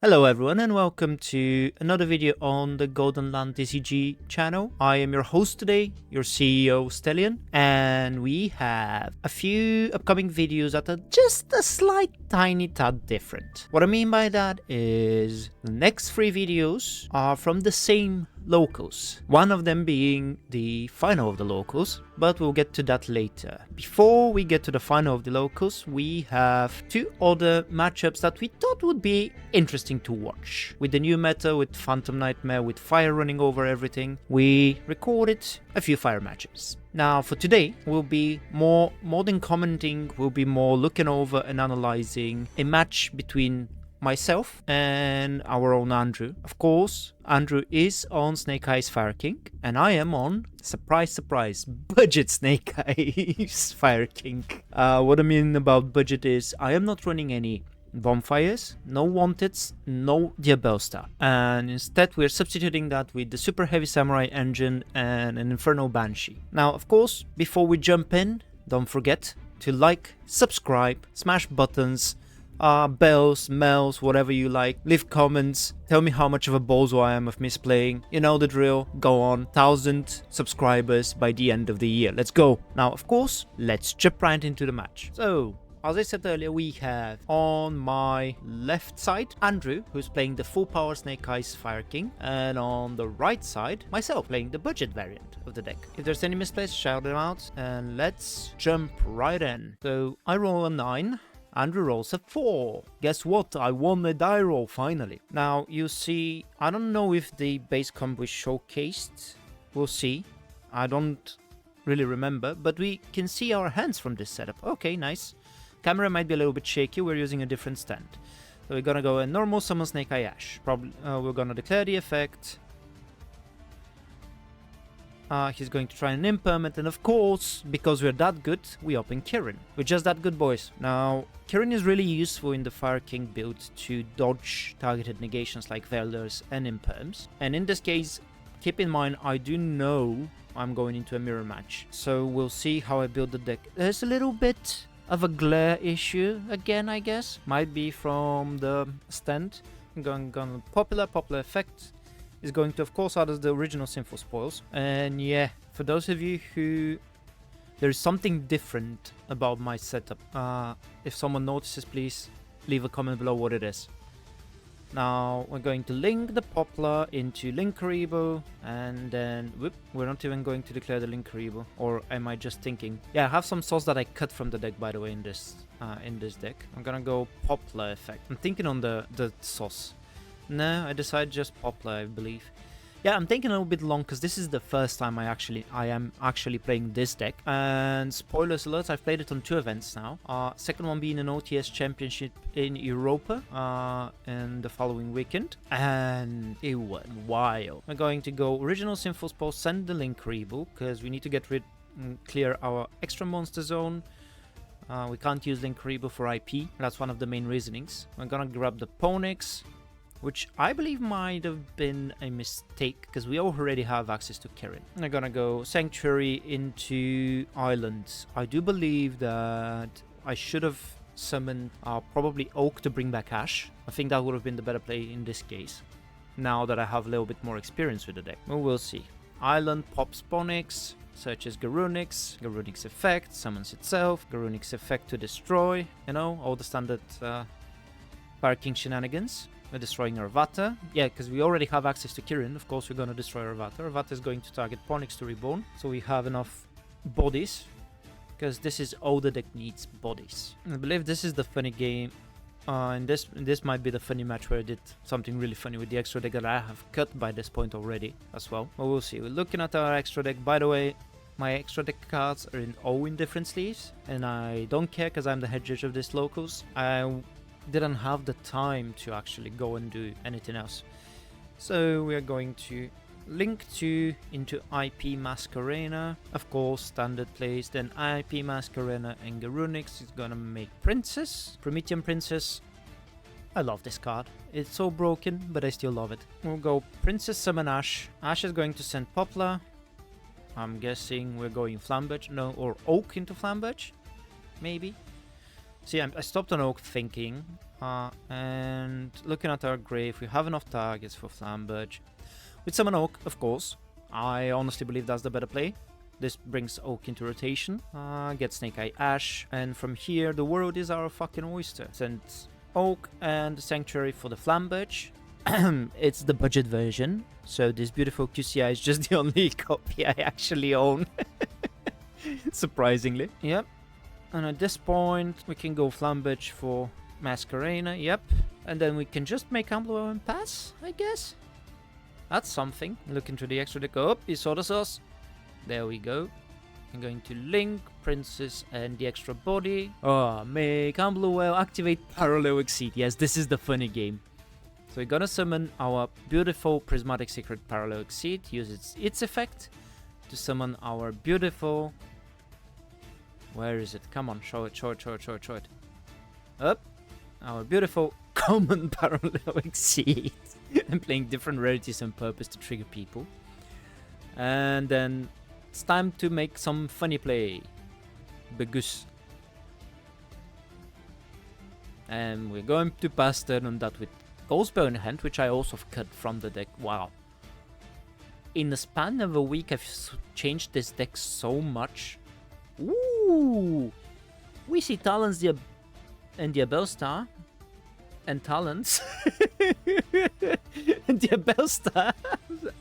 Hello everyone and welcome to another video on the Golden Land TCG channel. I am your host today, your CEO Stelian, and we have a few upcoming videos that are just a slight tiny tad different. What I mean by that is the next 3 videos are from the same locals, one of them being the final of the locals, but we'll get to that later. Before we get to the final of the locals, we have 2 other matchups that we thought would be interesting to watch. With the new meta, with Phantom Nightmare, with fire running over everything, we recorded a few fire matches. Now for today, we'll be more than commenting, we'll be more looking over and analyzing a match between myself and our own Andrew. Of course, Andrew is on Snake Eyes Fire King, and I am on, surprise surprise, budget Snake Eyes Fire King. What I mean about budget is I am not running any bonfires, no wanteds, no Diabellstar, and instead we're substituting that with the Super Heavy Samurai engine and an Inferno Banshee. Now of course, before we jump in, don't forget to like, subscribe, smash buttons, bells, mells, whatever you like. Leave comments. Tell me how much of a bozo I am of misplaying. You know the drill. Go on. 1,000 subscribers by the end of the year. Let's go. Now, of course, let's jump right into the match. So, as I said earlier, we have on my left side Andrew, who's playing the full power Snake Eyes Fire King, and on the right side myself, playing the budget variant of the deck. If there's any misplays, shout them out, and let's jump right in. So I roll a 9. Andrew rolls a 4. Guess what? I won a die roll finally. Now you see, I don't know if the base comp was showcased. We'll see. I don't really remember, but we can see our hands from this setup. Okay, nice. Camera might be a little bit shaky. We're using a different stand. So we're gonna go a normal summon Snake Eye Ash. Probably we're gonna declare the effect. He's going to try an impermanent, and of course, because we're that good, we open Kirin. We're just that good, boys. Now, Kirin is really useful in the Fire King build to dodge targeted negations like Velders and Imperms. And in this case, keep in mind, I do know I'm going into a mirror match. So we'll see how I build the deck. There's a little bit of a glare issue again, I guess. Might be from the stand. I'm going popular effect. Is going to, of course, out as the original Sinful Spoils. And yeah, for those of you who... there's something different about my setup. If someone notices, please leave a comment below what it is. Now, we're going to link the Poplar into Linkaribo, and then... whoop, we're not even going to declare the Linkaribo. Or am I just thinking? Yeah, I have some sauce that I cut from the deck, by the way, in this deck. I'm gonna go Poplar effect. I'm thinking on the sauce. No, I decided just Poplar, I believe. Yeah, I'm taking a little bit long because this is the first time I am actually playing this deck. And spoilers alert, I've played it on 2 events now. Second one being an OTS championship in Europa in the following weekend. And it went wild. We're going to go original Sinful Spell, send the Linkaribo because we need to get rid and clear our extra monster zone. We can't use Linkaribo for IP. That's one of the main reasonings. We're gonna grab the Ponix, which I believe might have been a mistake, because we already have access to Kirin. I'm gonna go Sanctuary into Islands. I do believe that I should have summoned probably Oak to bring back Ash. I think that would have been the better play in this case, now that I have a little bit more experience with the deck. Well, we'll see. Island pops Ponix, searches Garunix, Garunix effect, summons itself, Garunix effect to destroy, you know, all the standard Fire King shenanigans. We're destroying Arvata. Yeah, because we already have access to Kirin. Of course, we're going to destroy Arvata. Arvata is going to target Ponix to reborn. So we have enough bodies. Because this is all the deck needs, bodies. I believe this is the funny game. And this might be the funny match where I did something really funny with the extra deck that I have cut by this point already as well. But we'll see. We're looking at our extra deck. By the way, my extra deck cards are all in different sleeves. And I don't care because I'm the head judge of this locals. I didn't have the time to actually go and do anything else. So we are going to link into IP Masquerena. Of course, standard plays, then IP Masquerena and Garunix is gonna make Princess. Promethean Princess. I love this card. It's so broken, but I still love it. We'll go Princess Summon Ash. Ash is going to send Poplar. I'm guessing we're going Flamberge. No, or Oak into Flamberge. Maybe. See, I stopped on Oak thinking, and looking at our grave, we have enough targets for Flamberge. With summon Oak, of course. I honestly believe that's the better play. This brings Oak into rotation, get Snake Eye Ash, and from here, the world is our fucking oyster. Send Oak and Sanctuary for the Flamberge. It's the budget version, so this beautiful QCI is just the only copy I actually own. Surprisingly. Yep. And at this point, we can go Flamberge for Masquerena, yep. And then we can just make Amblo and pass, I guess. That's something. Look into the extra deck. Oh, you saw the sauce. There we go. I'm going to link Princess and the extra body. Oh, make Amblo activate Parallel Exceed. Yes, this is the funny game. So we're gonna summon our beautiful Prismatic Secret Parallel Exceed. Use its effect to summon our beautiful... Where is it? Come on, show it, show it, show it, show it, show it. Up. Our beautiful Common Parallel Exceed. I'm playing different rarities on purpose to trigger people. And then it's time to make some funny play. Begus. And we're going to pass turn on that with Ghostbow in hand, which I also cut from the deck. Wow. In the span of a week, I've changed this deck so much. Ooh! We see Talons and the Abelstar. And Talons. And the Abelstar.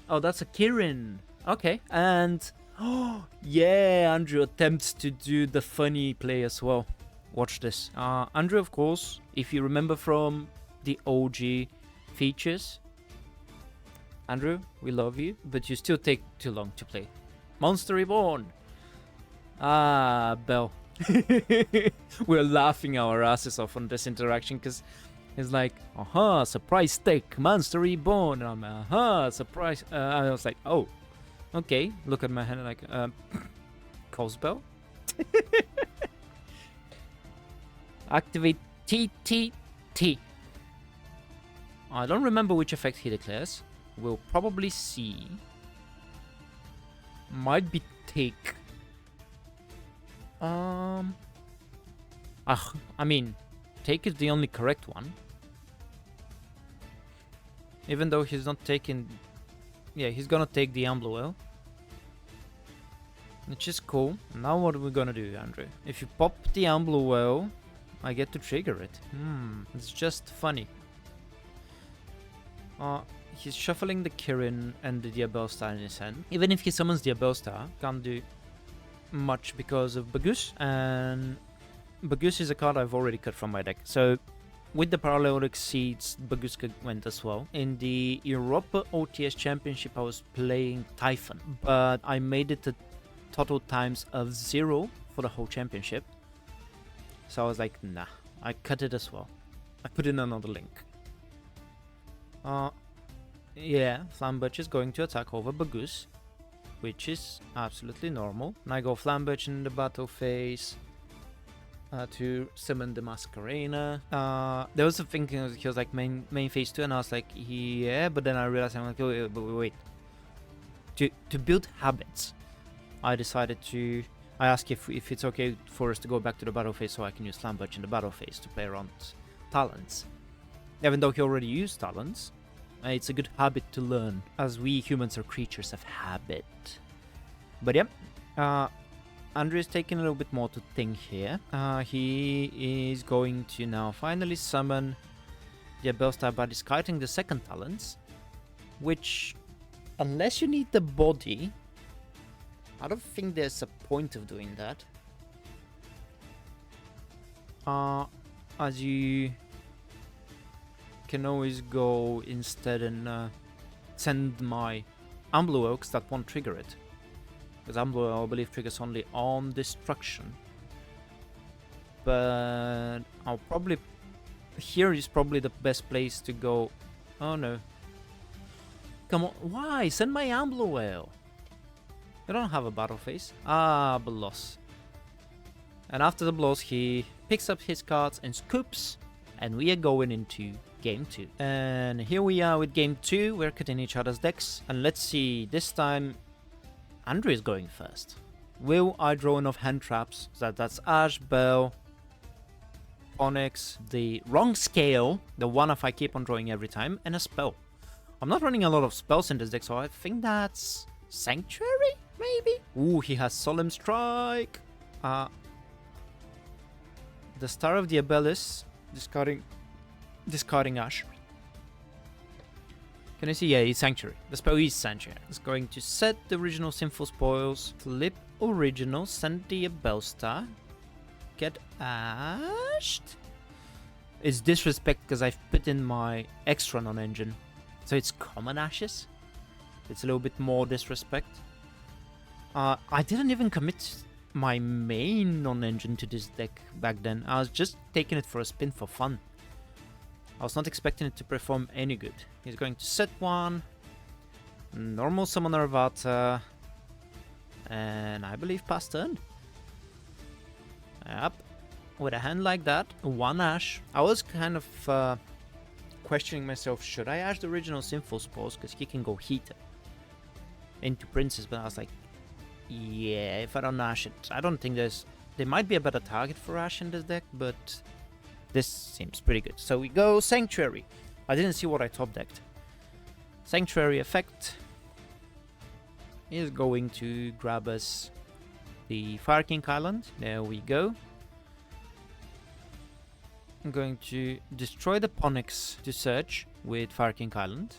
Oh, that's a Kirin. Okay. And... Oh, yeah, Andrew attempts to do the funny play as well. Watch this. Andrew, of course, if you remember from the OG features. Andrew, we love you, but you still take too long to play. Monster Reborn. Ah, Bell. We're laughing our asses off on this interaction because it's like, aha, surprise steak, Monster Reborn. And I'm, aha, surprise. I was like, oh, okay. Look at my hand like, Cosbell. Activate TTT. I don't remember which effect he declares. We'll probably see. Might be take. I mean, take is the only correct one. Even though he's not taking... Yeah, he's gonna take the Ambluel. Which is cool. Now what are we gonna do, Andrew? If you pop the Ambluel, I get to trigger it. It's just funny. He's shuffling the Kirin and the Diabellstar in his hand. Even if he summons the Diabellstar, can't do much because of Bagus, and Bagus is a card I've already cut from my deck. So with the Parallel Exceeds, Bagus went as well. In the Europa OTS Championship, I was playing Typhon, but I made it a total times of 0 for the whole championship. So I was like, nah, I cut it as well. I put in another link. Yeah, Flamberge is going to attack over Bagus, which is absolutely normal. And I go Flamberge in the battle phase to summon the Masquerena. There was a thinking he was like main phase 2, and I was like, yeah, but then I realized I'm like, oh, wait. To build habits, I decided to... I asked if it's okay for us to go back to the battle phase so I can use Flamberge in the battle phase to play around Talons. Even though he already used Talons, it's a good habit to learn, as we humans are creatures of habit. But yeah, Andrew is taking a little bit more to think here. He is going to now finally summon the Abelstar by discarding the second Talons, which, unless you need the body, I don't think there's a point of doing that. As you can always go instead and send my Ambluel, because that won't trigger it. Because Ambluel, I believe, triggers only on destruction. But I'll probably... Here is probably the best place to go. Oh no. Come on, why? Send my Ambluel. I don't have a battle phase. Ah, Bloss. And after the Bloss, he picks up his cards and scoops. And we are going into game 2. And here we are with game 2. We're cutting each other's decks. And let's see, this time Andrew is going first. Will I draw enough hand traps? That's Ash, Bell, Onyx, the wrong scale, the one if I keep on drawing every time, and a spell. I'm not running a lot of spells in this deck, so I think that's Sanctuary, maybe? Ooh, he has Solemn Strike. The Star of the Abelis, discarding Ash. Can I see? Yeah, it's Sanctuary. The spell is Sanctuary. It's going to set the original Sinful Spoils, flip original, send the Abelstar, get ashed. It's disrespect because I've put in my extra non-engine. So it's common ashes. It's a little bit more disrespect. I didn't even commit my main non-engine to this deck back then. I was just taking it for a spin for fun. I was not expecting it to perform any good. He's going to set one. Normal Summoner Vata. And I believe pass turn. Yep. With a hand like that, one Ash. I was kind of questioning myself, should I Ash the original Sinful Spores? Because he can go Heater into Princess. But I was like, yeah, if I don't Ash it, I don't think there might be a better target for Ash in this deck, but this seems pretty good. So we go Sanctuary. I didn't see what I top decked. Sanctuary effect is going to grab us the Fire King Island. There we go. I'm going to destroy the Onyx to search with Fire King Island.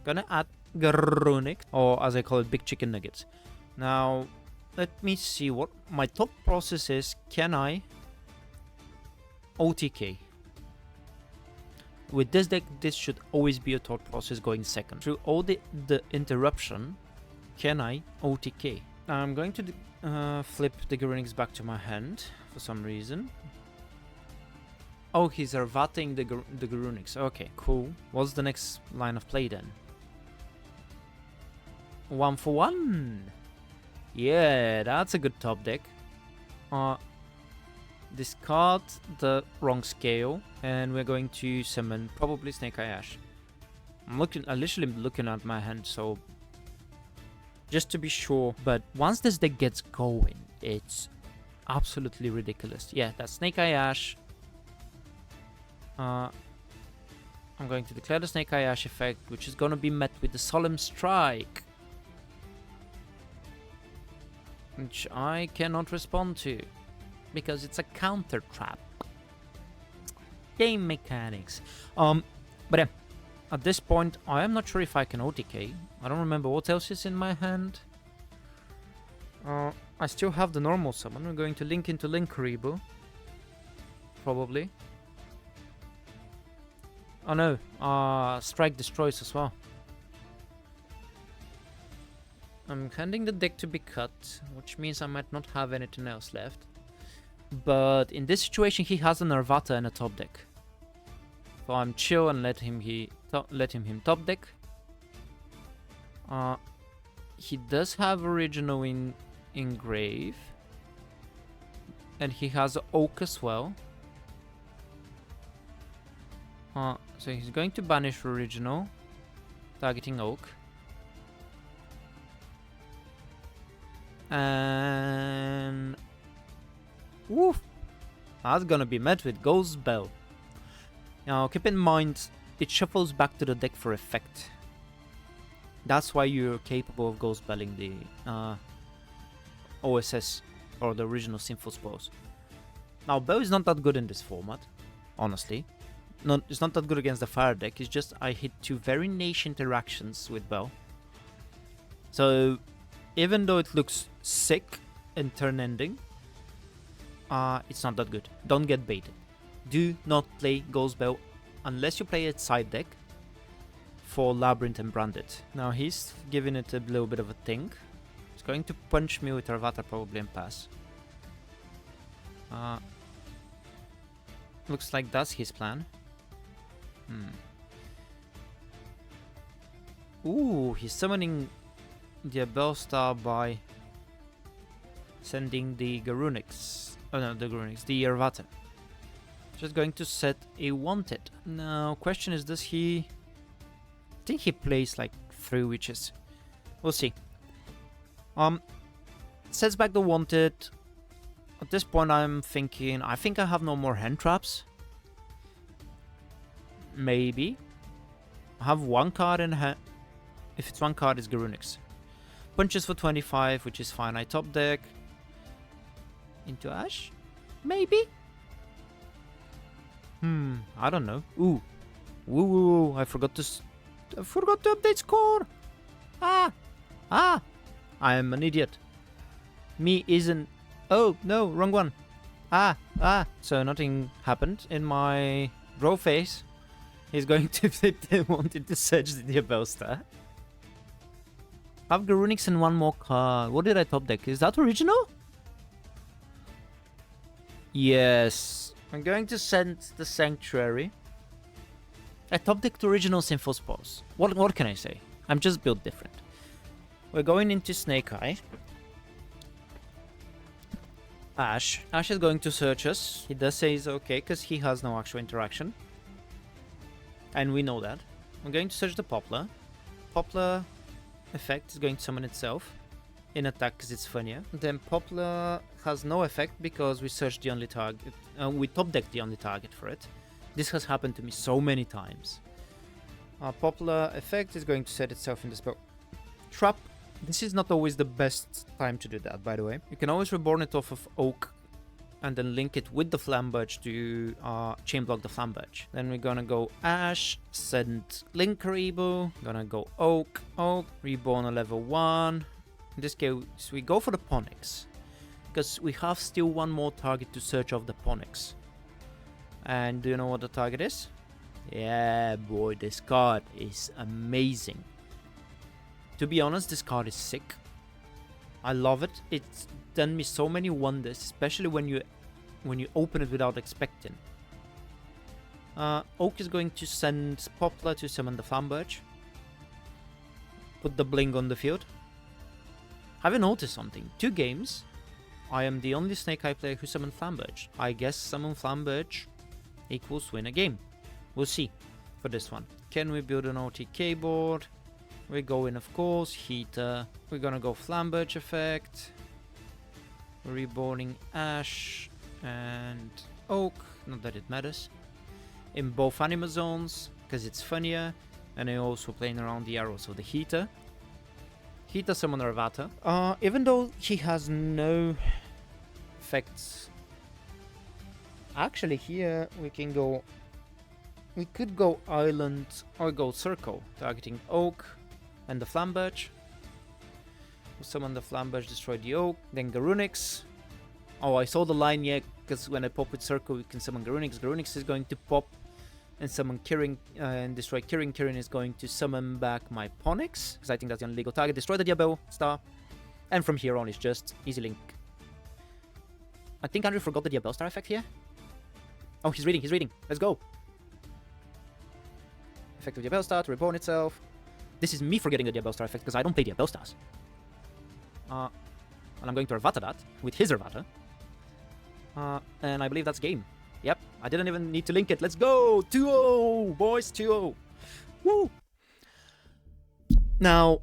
Gonna add Garunic, or as I call it, Big Chicken Nuggets. Now, let me see what my thought process is. Can I OTK? With this deck, this should always be a thought process going second. Through all the interruption, can I OTK? Now I'm going to flip the Garunics back to my hand for some reason. Oh, he's Arvating the Garunics. Okay, cool. What's the next line of play then? 1 for 1. Yeah, that's a good top deck. Discard the wrong scale, and we're going to summon probably Snake Eye Ash. I'm literally looking at my hand, so just to be sure. But once this deck gets going, it's absolutely ridiculous. Yeah, that's Snake Eye Ash. I'm going to declare the Snake Eye Ash effect, which is going to be met with the Solemn Strike, which I cannot respond to because it's a counter trap. Game mechanics. But yeah, at this point, I am not sure if I can OTK. I don't remember what else is in my hand. I still have the normal summon. We're going to link into Linkuriboh, probably. Oh no, Strike destroys as well. I'm handing the deck to be cut, which means I might not have anything else left. But in this situation, he has an Arvata and a top deck. So I'm chill and let him top deck. He does have original in Grave, and he has Oak as well. So he's going to banish original, targeting Oak. And woof, that's gonna be met with Ghost Bell. Now keep in mind, it shuffles back to the deck for effect. That's why you're capable of Ghost Belling the OSS, or the original Sinful Spores. Now Bell is not that good in this format, honestly. It's not that good against the fire deck. It's just I hit 2 very niche interactions with Bell. So even though it looks sick in turn ending, it's not that good. Don't get baited. Do not play Ghost Bell unless you play it side deck for Labyrinth and Branded. Now he's giving it a little bit of a think. He's going to punch me with Arvata probably and pass. Looks like that's his plan. Ooh, he's summoning the Abelstar by sending the Garunics. Oh no, the Garunics, the Arvata. Just going to set a wanted. Now, question is, does he... I think he plays like 3 witches. We'll see. Sets back the wanted. At this point, I'm thinking, I think I have no more hand traps. Maybe. I have one card in hand. If it's one card, it's Garunix. Punches for 25, which is fine. I top deck. Into Ash? Maybe? I don't know. Ooh. Woo, I forgot to update score. I am an idiot. Me isn't. Oh, no, wrong one. So nothing happened in my draw phase. He's going to wanted to search the Diabellstar. I have Garunix and one more card. What did I top deck? Is that original? Yes. I'm going to send the Sanctuary. I top decked original Symphospos. What can I say? I'm just built different. We're going into Snake Eye. Ash is going to search us. He does say he's okay because he has no actual interaction. And we know that. I'm going to search the Poplar. Poplar effect is going to summon itself in attack because it's funnier. Then Poplar has no effect because we searched the only target. We top decked the only target for it. This has happened to me so many times. Poplar effect is going to set itself in the spell trap. This is not always the best time to do that, by the way. You can always reborn it off of Oak and then link it with the Flamberge to chain block the Flamberge. Then we're gonna go Ash, send Link Karibo, gonna go Oak, reborn a level 1. In this case, we go for the Ponix, because we have still one more target to search of the Ponix. And do you know what the target is? Yeah, boy, this card is amazing. To be honest, this card is sick. I love it. It's done me so many wonders, especially when you open it without expecting. Oak is going to send Poplar to summon the Flamberge. Put the Bling on the field. Have you noticed something? 2 games, I am the only Snake Eye player who summoned Flamberge. I guess summon Flamberge equals win a game. We'll see for this one. Can we build an OTK board? We go in, of course, Heater. We're gonna go Flamberge effect. Reborning Ash and Oak. Not that it matters. In both anima zones, because it's funnier. And I'm also playing around the arrows of the Heater. Heater Summoner Avata. Even though he has no effects. Actually, here we can go. We could go Island or go Circle, targeting Oak and the Flamberge. We'll summon the Flamberge, destroy the Oak, then Garunix. Oh, I saw the line, yeah, because when I pop with Circle, we can summon Garunix. Garunix is going to pop and summon Kirin and destroy Kirin. Kirin is going to summon back my Ponix, because I think that's the only legal target. Destroy the Diabellstar. And from here on, it's just easy link. I think Andrew forgot the Diabellstar effect here. Oh, he's reading. Let's go. Effect of Diabellstar to reborn itself. This is me forgetting the Diabellstar effect because I don't play Diabellstars. And I'm going to Arvata that with his Arvata. And I believe that's game. Yep, I didn't even need to link it. Let's go! 2-0, boys, 2-0. Woo! Now,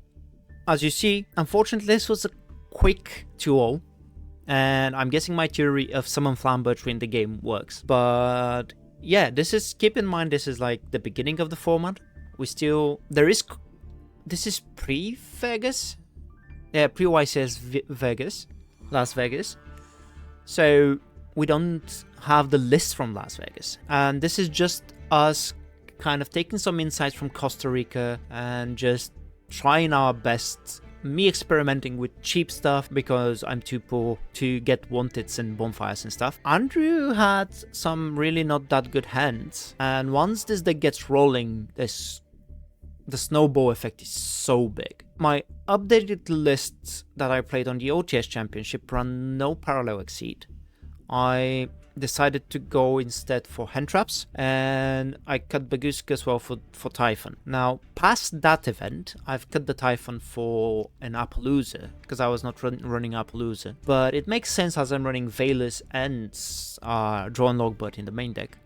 as you see, unfortunately, this was a quick 2-0. And I'm guessing my theory of summon Flamberge win the game works. But yeah, keep in mind, this is like the beginning of the format. This is pre-Vegas? Yeah, pre-YCS Vegas. Las Vegas. So we don't have the list from Las Vegas. And this is just us kind of taking some insights from Costa Rica and just trying our best. Me experimenting with cheap stuff because I'm too poor to get wanteds and bonfires and stuff. Andrew had some really not that good hands. And once this deck gets rolling, the snowball effect is so big. My updated lists that I played on the OTS Championship run no parallel exceed. I decided to go instead for hand traps, and I cut Baguska as well for Typhon. Now, past that event, I've cut the Typhon for an Appaloosa, because I was not running Appaloosa. But it makes sense as I'm running Valus and Draw and Logbird in the main deck.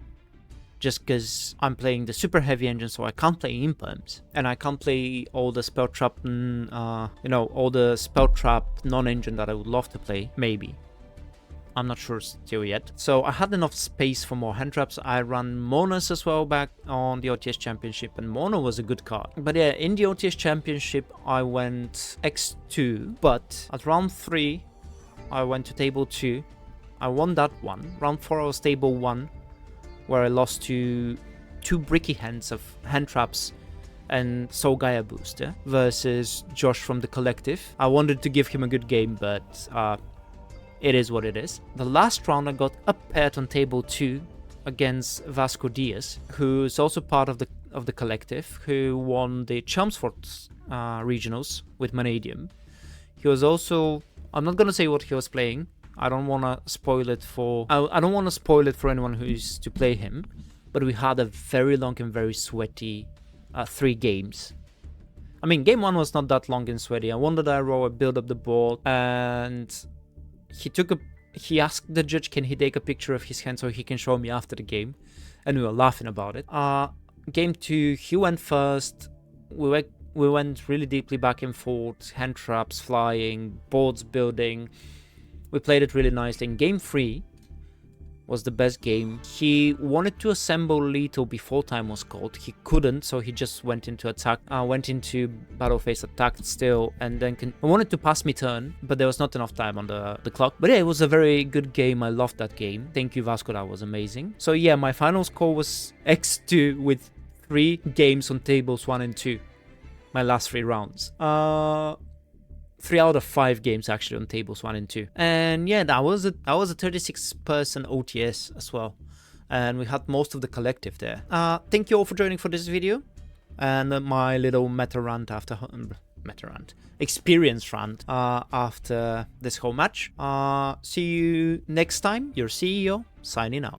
Just because I'm playing the super heavy engine, so I can't play imperms. And I can't play all the spell trap, all the spell trap non-engine that I would love to play, maybe. I'm not sure still yet. So I had enough space for more hand traps. I ran Monas as well back on the OTS Championship, and Mona was a good card. But yeah, in the OTS Championship, I went X2, but at round 3, I went to table 2. I won that one. Round 4, I was table 1, where I lost to 2 bricky hands of hand traps and Soul Gaia booster versus Josh from the Collective. I wanted to give him a good game, but it is what it is. The last round I got up paired on table 2 against Vasco Diaz, who is also part of the Collective, who won the Chelmsford regionals with Vanadium. He was also, I'm not gonna say what he was playing. I don't want to spoil it for I don't want to spoil it for anyone who's to play him, but we had a very long and very sweaty 3 games. I mean, game 1 was not that long and sweaty. I won the die roll, I built up the board, and he asked the judge, can he take a picture of his hand so he can show me after the game, and we were laughing about it. Game 2, he went first. We went really deeply back and forth, hand traps flying, boards building. We played it really nicely. In game 3 was the best game. He wanted to assemble lethal before time was called. He couldn't, so he just went into attack, went into battle phase, attacked still, and then wanted to pass me turn, but there was not enough time on the clock. But yeah, it was a very good game. I loved that game. Thank you, Vasco. That was amazing. So yeah, my final score was X2 with 3 games on tables 1 and 2. My last 3 rounds. 3 out of 5 games actually on tables 1 and 2. And yeah, that was a 36-person OTS as well. And we had most of the Collective there. Thank you all for joining for this video. And my little experience rant after this whole match. See you next time. Your CEO signing out.